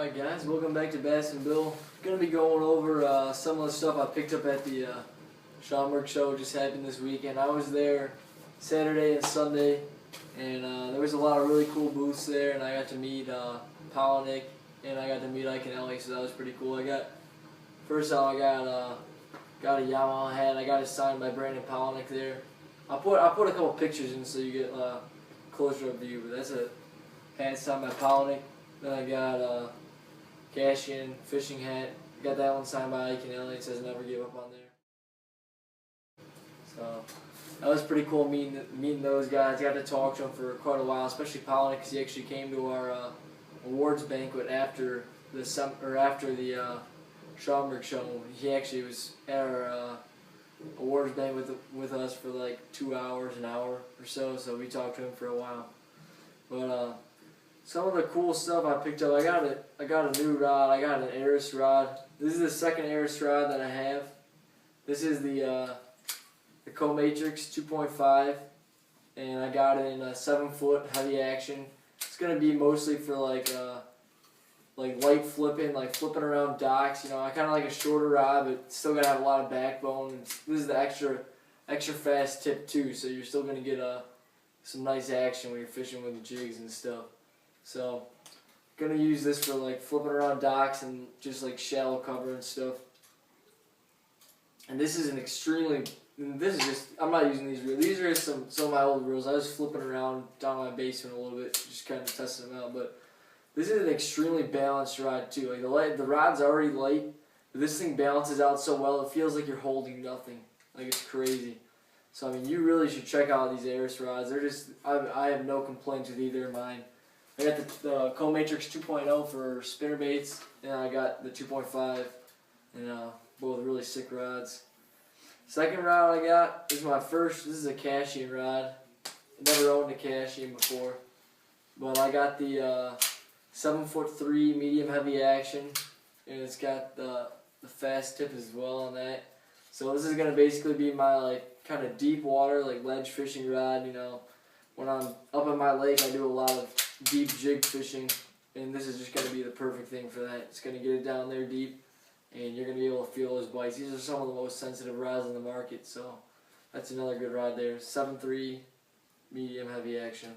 Alright guys, welcome back to Bass and Bill. Gonna be going over some of the stuff I picked up at the Schaumburg Show. Just happened this weekend. I was there Saturday and Sunday, and there was a lot of really cool booths there, and I got to meet Polnick, and I got to meet Ike and Ellie, so that was pretty cool. First off, I got a Yamaha hat. I got it signed by Brandon Polnick there. I put a couple pictures in so you get closer up view, but that's a hat signed by Polnick. Then I got a Cashian fishing hat. Got that one signed by Ike and Ellie. It says never give up on there. So that was pretty cool meeting those guys. Got to talk to them for quite a while, especially Polnick, because he actually came to our awards banquet after the Schaumburg Show. He actually was at our awards banquet with us for like 2 hours, an hour or so. So we talked to him for a while. But some of the cool stuff I picked up, I got a new rod. I got an Aris rod. This is the second Aris rod that I have. This is the Co-Matrix 2.5, and I got it in a 7-foot heavy action. It's gonna be mostly for like light flipping, like flipping around docks. You know, I kind of like a shorter rod, but still gotta have a lot of backbone. This is the extra fast tip too, so you're still gonna get some nice action when you're fishing with the jigs and stuff. So, gonna use this for like flipping around docks and just like shallow cover and stuff. And this is I'm not using these reels. These are just some of my old reels. I was flipping around down my basement a little bit, just kind of testing them out. But this is an extremely balanced rod too. Like the rod's already light, but this thing balances out so well. It feels like you're holding nothing. Like it's crazy. So I mean, you really should check out these Aris rods. They're just I have no complaints with either of mine. I got the Co-Matrix 2.0 for spinnerbaits, and I got the 2.5, and both really sick rods. Second rod I got is my first. This is a Cashian rod. I never owned a Cashian before, but I got the 7'3" medium heavy action, and it's got the fast tip as well on that. So this is gonna basically be my like kind of deep water like ledge fishing rod. You know, when I'm up in my lake, I do a lot of deep jig fishing, and this is just going to be the perfect thing for that. It's going to get it down there deep, and you're going to be able to feel those bites. These are some of the most sensitive rods in the market, so that's another good rod there. 7'3" medium heavy action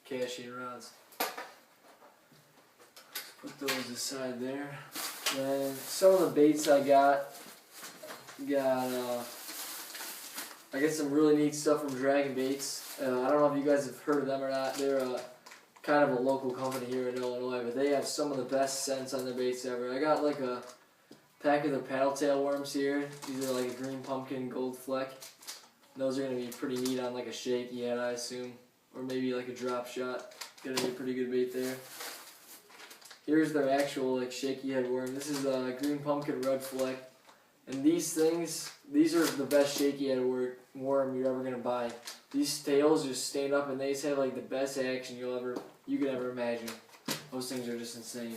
Cashian rods. Put those aside there. Then some of the baits I got some really neat stuff from Dragon Baits. I don't know if you guys have heard of them or not. They're kind of a local company here in Illinois, but they have some of the best scents on their baits ever. I got like a pack of their paddle tail worms here. These are like a green pumpkin gold fleck. Those are going to be pretty neat on like a shaky head, I assume, or maybe like a drop shot. Going to be a pretty good bait there. Here's their actual like shaky head worm. This is a green pumpkin red fleck, and these are the best shaky head worm you're ever going to buy. These tails just stand up, and they just have like the best action you could ever imagine. Those things are just insane.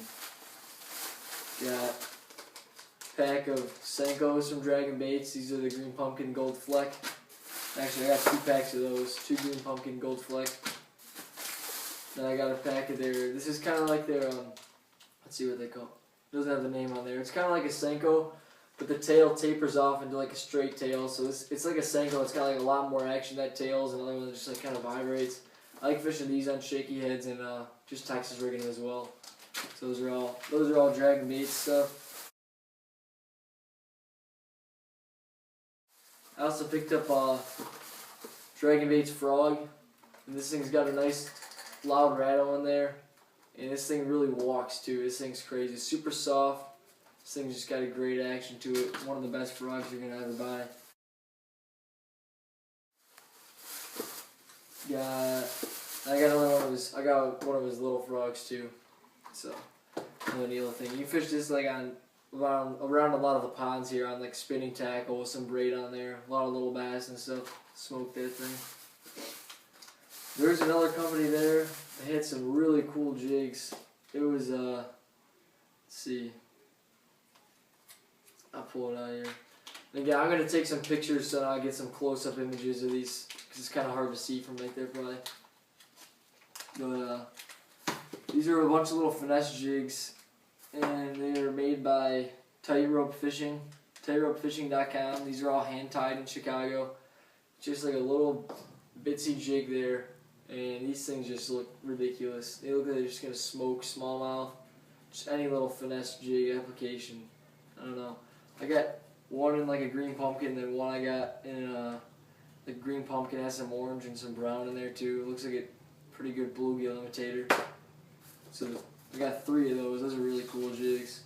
Got a pack of Senkos from Dragon Baits. These are the green pumpkin gold fleck. Actually, I got 2 packs of those. 2 green pumpkin gold fleck. Then I got a pack of this is kind of like their, let's see what they call it. Doesn't have the name on there. It's kind of like a Senko, but the tail tapers off into like a straight tail. So it's like a Senko. It's got like a lot more action than tails, and another one that just like kind of vibrates. I like fishing these on shaky heads and just Texas rigging as well. So those are all Dragon Baits stuff. I also picked up Dragon Baits Frog, and this thing's got a nice loud rattle in there, and this thing really walks too. This thing's crazy, super soft. This thing's just got a great action to it. One of the best frogs you're gonna ever buy. I got one of his little frogs too. So another neat little thing. You can fish this like around a lot of the ponds here on like spinning tackle with some braid on there. A lot of little bass and stuff. Smoke that thing. There's another company there. They had some really cool jigs. It was let's see. I'll pull it out here. And again, I'm going to take some pictures so I get some close-up images of these, because it's kind of hard to see from right there probably. But these are a bunch of little finesse jigs. and they are made by Tightrope Fishing, tightropefishing.com. These are all hand tied in Chicago. Just like a little bitsy jig there, and these things just look ridiculous. They look like they're just gonna smoke smallmouth. Just any little finesse jig application. I don't know. I got one in like a green pumpkin, and then one I got in the green pumpkin has some orange and some brown in there too. It looks like a pretty good bluegill imitator. So I got 3 of those. Those are really cool jigs.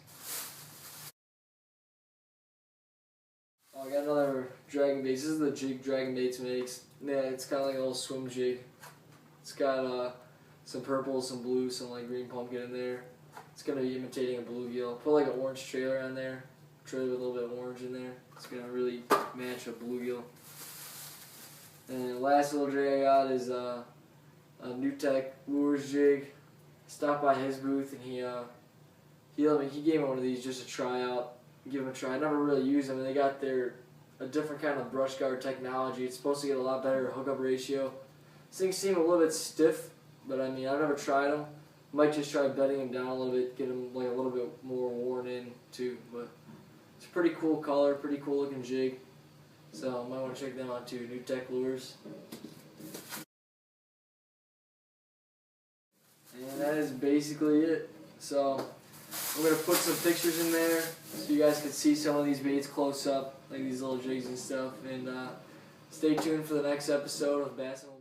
Oh, I got another dragon bait. This is the jig Dragon Baits makes. Yeah, it's kind of like a little swim jig. It's got some purple, some blue, some like green pumpkin in there. It's gonna be imitating a bluegill. Put like an orange trailer on there. Trailer with a little bit of orange in there. It's gonna really match a bluegill. And the last little jig I got is a New Tech lures jig. Stopped by his booth and he gave me one of these just to try out, give them a try. I never really used them, and they got a different kind of brush guard technology. It's supposed to get a lot better hookup ratio. These things seem a little bit stiff, but I mean I've never tried them. Might just try bedding them down a little bit, get them like a little bit more worn in too. But it's a pretty cool color, pretty cool looking jig. So I might want to check them out too. New Tech lures. And that is basically it. So I'm going to put some pictures in there so you guys can see some of these baits close up, like these little jigs and stuff. And stay tuned for the next episode of Bass and